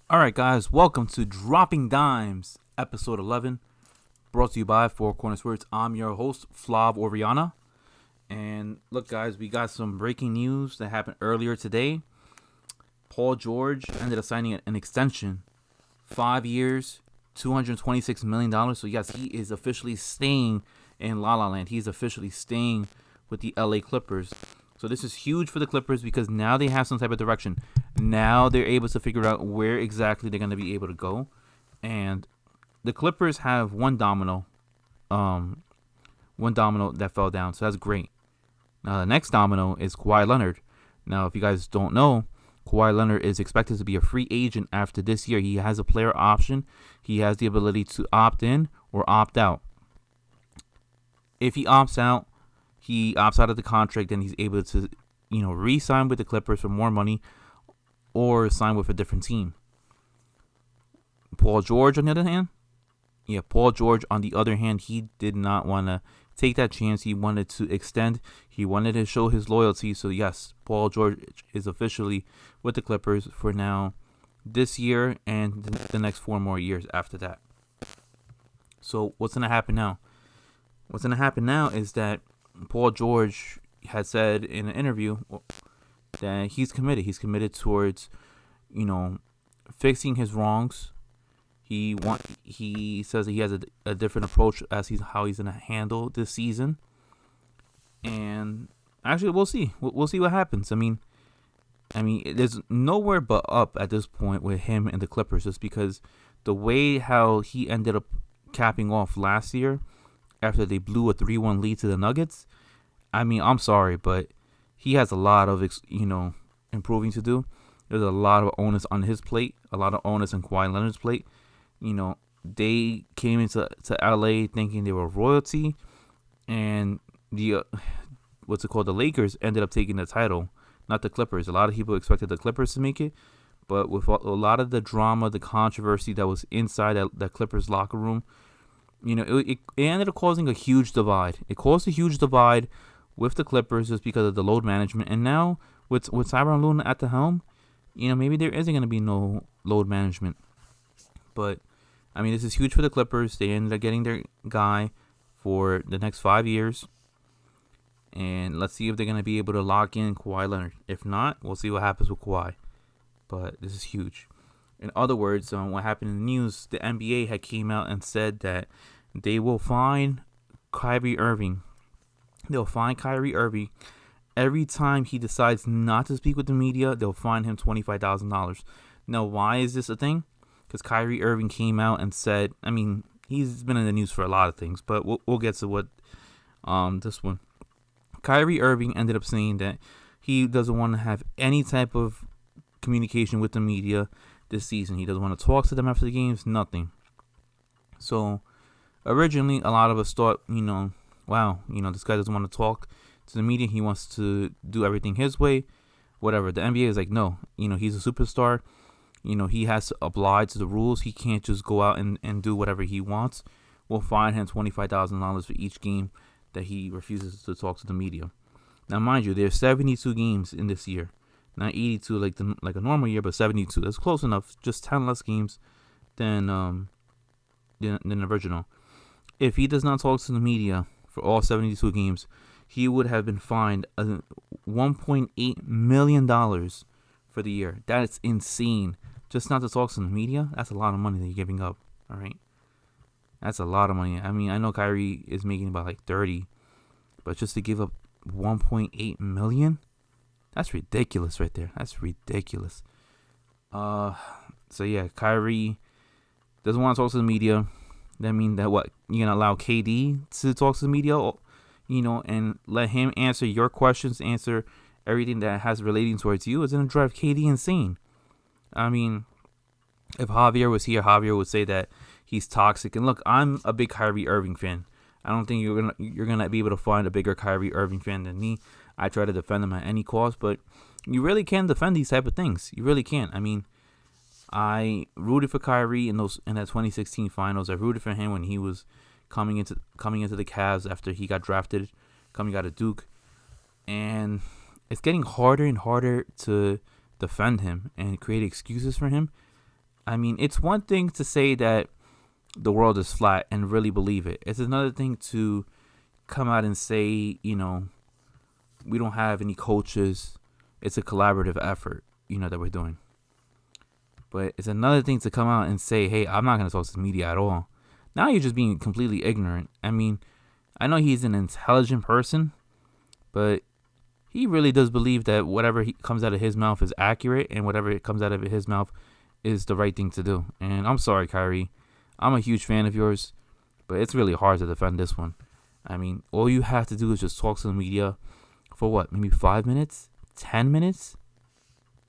All right, guys, welcome to Dropping Dimes, episode 11, brought to you by Four Corners Words. I'm your host, Flav Oriana. And look, guys, we got some breaking news that happened earlier today. Paul George ended up signing an extension, 5 years, $226 million. So, yes, he is officially staying in La La Land. He's officially staying with the LA Clippers. So this is huge for the Clippers because now they have some type of direction. Now they're able to figure out where exactly they're going to be able to go. And the Clippers have one domino that fell down. So that's great. Now the next domino is Kawhi Leonard. Now, if you guys don't know, Kawhi Leonard is expected to be a free agent after this year. He has a player option. He has the ability to opt in or opt out. If he opts out, of the contract, then he's able to, re-sign with the Clippers for more money or sign with a different team. Paul George, on the other hand, he did not want to take that chance. He wanted to extend. He wanted to show his loyalty. So, yes, Paul George is officially with the Clippers for now this year and the next 4 more years after that. So, what's going to happen now? What's going to happen now is that Paul George had said in an interview that he's committed. He's committed towards, fixing his wrongs. He says that he has a different approach as how he's gonna handle this season. And actually, we'll see. We'll see what happens. I mean, there's nowhere but up at this point with him and the Clippers, just because the way how he ended up capping off last year after they blew a 3-1 lead to the Nuggets. I mean, I'm sorry, but he has a lot of, improving to do. There's a lot of onus on his plate, a lot of onus on Kawhi Leonard's plate. They came into LA thinking they were royalty, and the the Lakers ended up taking the title, not the Clippers. A lot of people expected the Clippers to make it, but with a lot of the drama, the controversy that was inside that Clippers locker room, it ended up causing a huge divide. It caused a huge divide with the Clippers just because of the load management. And now with Tyronn Lue at the helm, maybe there isn't going to be no load management. But, this is huge for the Clippers. They ended up getting their guy for the next 5 years. And let's see if they're going to be able to lock in Kawhi Leonard. If not, we'll see what happens with Kawhi. But this is huge. In other words, what happened in the news, the NBA had came out and said that they will fine Kyrie Irving. They'll fine Kyrie Irving every time he decides not to speak with the media. They'll fine him $25,000. Now, why is this a thing? Because Kyrie Irving came out and said, he's been in the news for a lot of things, but we'll get to what this one. Kyrie Irving ended up saying that he doesn't want to have any type of communication with the media this season. He doesn't want to talk to them after the games, nothing. So originally, a lot of us thought, wow, this guy doesn't want to talk to the media. He wants to do everything his way, whatever. The NBA is like, no, he's a superstar. He has to oblige to the rules. He can't just go out and do whatever he wants. We'll fine him $25,000 for each game that he refuses to talk to the media. Now, mind you, there's 72 games in this year. Not 82 like a normal year, but 72. That's close enough. Just 10 less games than the original. If he does not talk to the media for all 72 games, he would have been fined $1.8 million for the year. That is insane. Just not to talk to the media, that's a lot of money that you're giving up. All right, that's a lot of money. I know Kyrie is making about like 30, but just to give up 1.8 million, that's ridiculous right there. That's ridiculous. So yeah, Kyrie doesn't want to talk to the media. That means that what? You're going to allow KD to talk to the media, and let him answer your questions, answer everything that has relating towards you. It's going to drive KD insane. If Javier was here, Javier would say that he's toxic. And look, I'm a big Kyrie Irving fan. I don't think you're gonna be able to find a bigger Kyrie Irving fan than me. I try to defend him at any cost, but you really can defend these type of things. You really can. I rooted for Kyrie in that 2016 finals. I rooted for him when he was coming into the Cavs after he got drafted, coming out of Duke, and it's getting harder and harder to defend him and create excuses for him. I mean, it's one thing to say that the world is flat and really believe it. It's another thing to come out and say, we don't have any coaches. It's a collaborative effort, that we're doing. But it's another thing to come out and say, hey, I'm not going to talk to the media at all. Now you're just being completely ignorant. I mean, I know he's an intelligent person, but he really does believe that whatever comes out of his mouth is accurate, and whatever comes out of his mouth is the right thing to do. And I'm sorry, Kyrie. I'm a huge fan of yours, but it's really hard to defend this one. I mean, all you have to do is just talk to the media for what? Maybe 5 minutes? 10 minutes?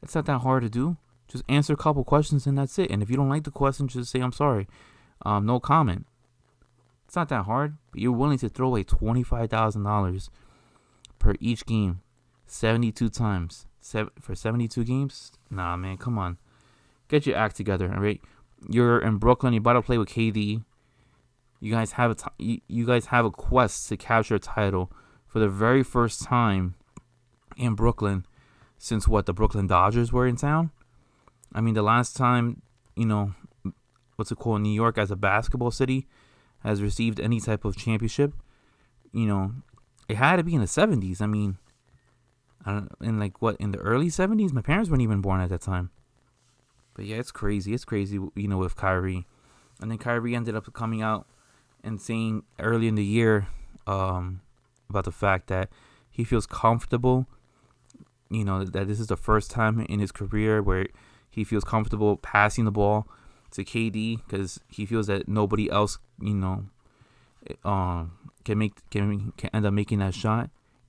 It's not that hard to do. Just answer a couple questions and that's it. And if you don't like the question, just say, I'm sorry. No comment. It's not that hard. But you're willing to throw away $25,000 per each game 72 times for 72 games? Nah, man, come on. Get your act together, all right? You're in Brooklyn. You're about to play with KD. You guys have a quest to capture a title for the very first time in Brooklyn since the Brooklyn Dodgers were in town. I mean, the last time, New York as a basketball city has received any type of championship, it had to be in the 70s. I mean, in the early 70s? My parents weren't even born at that time. But yeah, it's crazy. It's crazy, with Kyrie. And then Kyrie ended up coming out and saying early in the year about the fact that he feels comfortable, that this is the first time in his career where he feels comfortable passing the ball to KD because he feels that nobody else, can end up making that shot.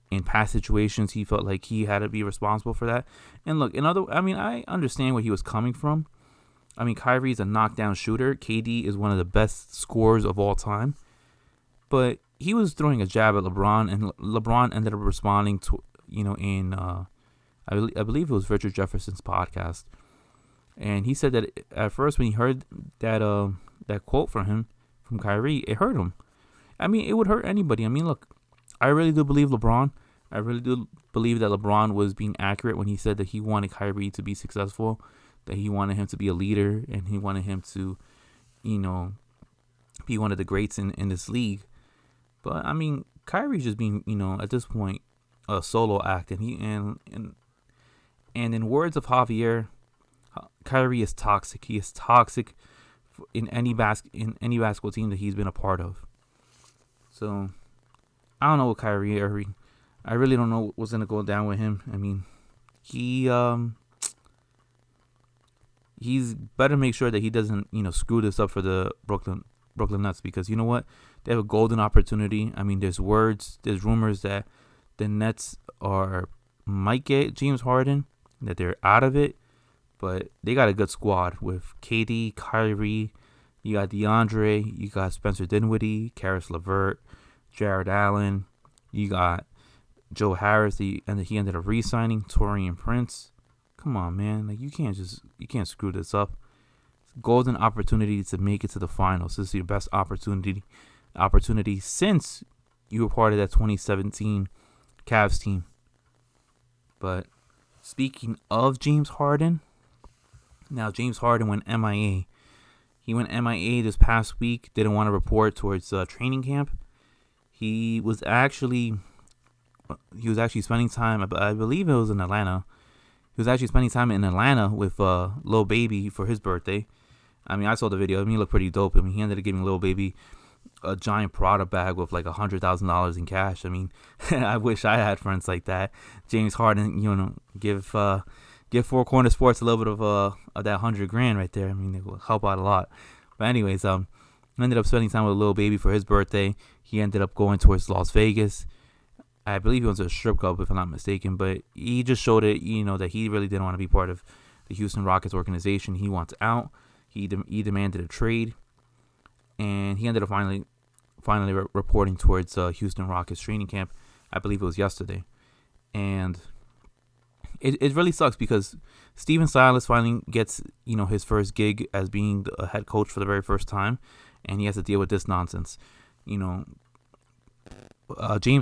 In past situations, he felt like he had to be responsible for that. And look, I understand where he was coming from. I mean, Kyrie's a knockdown shooter. KD is one of the best scorers of all time. But he was throwing a jab at LeBron, and LeBron ended up responding to, I believe it was Richard Jefferson's podcast. And he said that at first when he heard that quote from Kyrie, it hurt him. I mean, it would hurt anybody. I mean, look, I really do believe LeBron. I really do believe that LeBron was being accurate when he said that he wanted Kyrie to be successful, that he wanted him to be a leader, and he wanted him to, be one of the greats in this league. But I mean, Kyrie's just being, at this point, a solo act, and in words of Javier, Kyrie is toxic. He is toxic in any basketball team that he's been a part of. So I don't know with Kyrie Irving. I really don't know what's gonna go down with him. I mean, he's better make sure that he doesn't, screw this up for the Brooklyn Nets, because you know what? They have a golden opportunity. I mean, there's rumors that the Nets might get James Harden, that they're out of it, but they got a good squad with KD, Kyrie, you got DeAndre, you got Spencer Dinwiddie, Karis LeVert, Jared Allen, you got Joe Harris, and he ended up re-signing Taurean Prince. Come on, man. Like, you can't screw this up. It's a golden opportunity to make it to the finals. This is your best opportunity since you were part of that 2017 Cavs team. But speaking of James Harden, now James Harden went MIA. He went MIA this past week. Didn't want to report towards training camp. He was actually spending time, I believe it was in Atlanta. He was actually spending time in Atlanta with Lil Baby for his birthday. I mean, I saw the video. I mean, he looked pretty dope. I mean, he ended up giving Lil Baby a giant Prada bag with like $100,000 in cash. I mean, I wish I had friends like that. James Harden, give Four Corner Sports a little bit of that $100,000 right there. I mean, it will help out a lot. But anyways, ended up spending time with Lil Baby for his birthday. He ended up going towards Las Vegas. I believe he went to a strip club, if I'm not mistaken. But he just showed it, that he really didn't want to be part of the Houston Rockets organization. He wants out. He demanded a trade, and he ended up finally reporting towards Houston Rockets training camp. I believe it was yesterday, and it really sucks because Steven Silas finally gets his first gig as being a head coach for the very first time, and he has to deal with this nonsense. James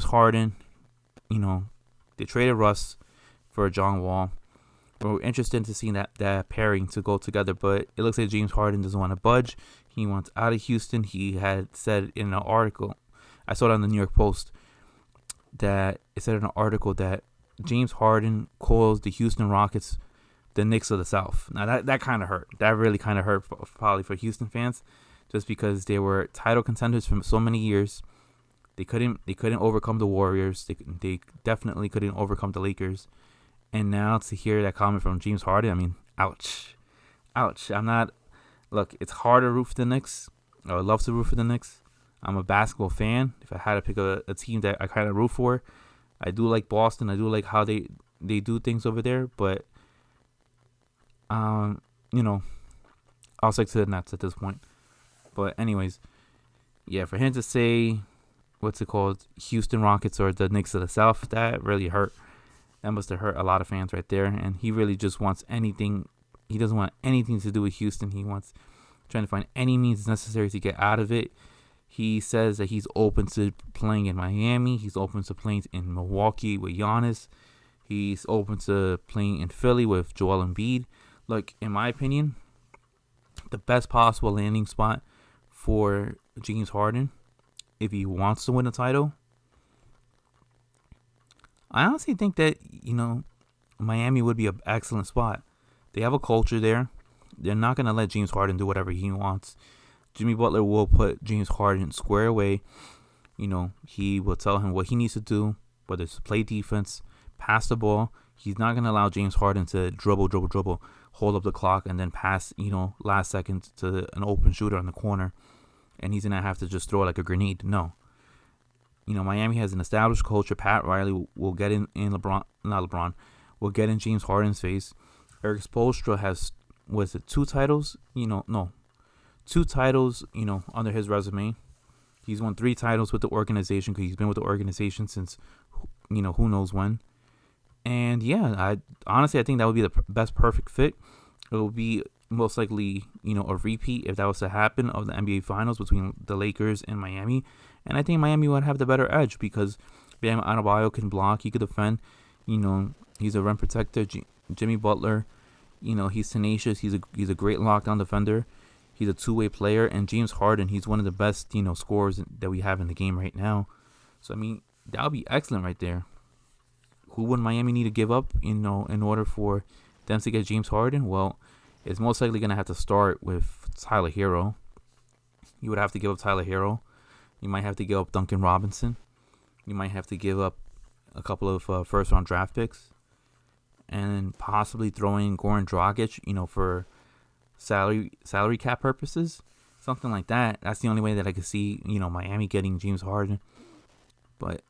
Harden, they traded Russ for John Wall. we're interested to see that pairing to go together. But it looks like James Harden doesn't want to budge. He wants out of Houston. He had said in an article, I saw it on the New York Post, that it said in an article that James Harden calls the Houston Rockets the Knicks of the South. Now that kind of hurt. That really kind of hurt probably for Houston fans, just because they were title contenders for so many years. They couldn't overcome the Warriors. They definitely couldn't overcome the Lakers. And now to hear that comment from James Harden, I mean, ouch. Look, it's hard to root for the Knicks. I would love to root for the Knicks. I'm a basketball fan. If I had to pick a team that I kind of root for, I do like Boston. I do like how they do things over there. But, I'll stick to the Nets at this point. But anyways, yeah, for him to say, what's it called, Houston Rockets or the Knicks of the South, that really hurt. That must have hurt a lot of fans right there. And he really just wants anything. He doesn't want anything to do with Houston. He wants trying to find any means necessary to get out of it. He says that he's open to playing in Miami. He's open to playing in Milwaukee with Giannis. He's open to playing in Philly with Joel Embiid. Look, in my opinion, the best possible landing spot for James Harden, if he wants to win a title, I honestly think that, Miami would be an excellent spot. They have a culture there. They're not going to let James Harden do whatever he wants. Jimmy Butler will put James Harden square away. He will tell him what he needs to do, whether it's play defense, pass the ball. He's not going to allow James Harden to dribble, hold up the clock, and then pass, last second to an open shooter on the corner. And he's going to have to just throw it like a grenade. No. Miami has an established culture. Pat Riley will get in will get in James Harden's face. Eric Spoelstra has, two titles? Two titles, under his resume. He's won 3 titles with the organization because he's been with the organization since, who knows when. And yeah, I think that would be the best perfect fit. It will be most likely, a repeat if that was to happen of the NBA Finals between the Lakers and Miami. And I think Miami would have the better edge because Bam Adebayo can block, he could defend. He's a rim protector. Jimmy Butler, he's tenacious. He's a great lockdown defender. He's a two-way player. And James Harden, he's one of the best, scorers that we have in the game right now. So, that would be excellent right there. Who would Miami need to give up, in order for them to get James Harden? Well, it's most likely going to have to start with Tyler Hero. You would have to give up Tyler Hero. You might have to give up Duncan Robinson. You might have to give up a couple of first-round draft picks. And possibly throw in Goran Dragic, for salary cap purposes. Something like that. That's the only way that I could see, Miami getting James Harden. But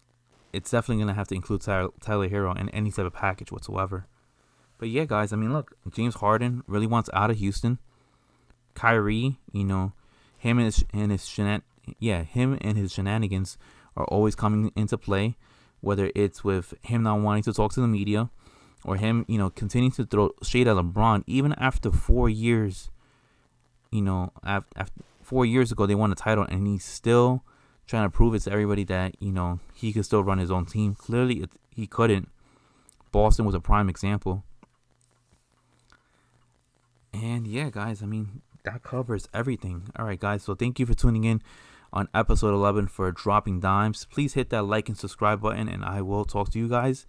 it's definitely going to have to include Tyler Hero in any type of package whatsoever. But yeah, guys, look, James Harden really wants out of Houston. Kyrie, him and his shenanigans are always coming into play, whether it's with him not wanting to talk to the media or him, continuing to throw shade at LeBron even after 4 years. After 4 years ago they won the title and he's still trying to prove it to everybody that, he could still run his own team. Clearly he couldn't. Boston was a prime example. And yeah, guys, that covers everything. All right, guys, so thank you for tuning in on episode 11 for Dropping Dimes. Please hit that like and subscribe button, and I will talk to you guys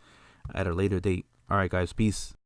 at a later date. All right, guys, peace.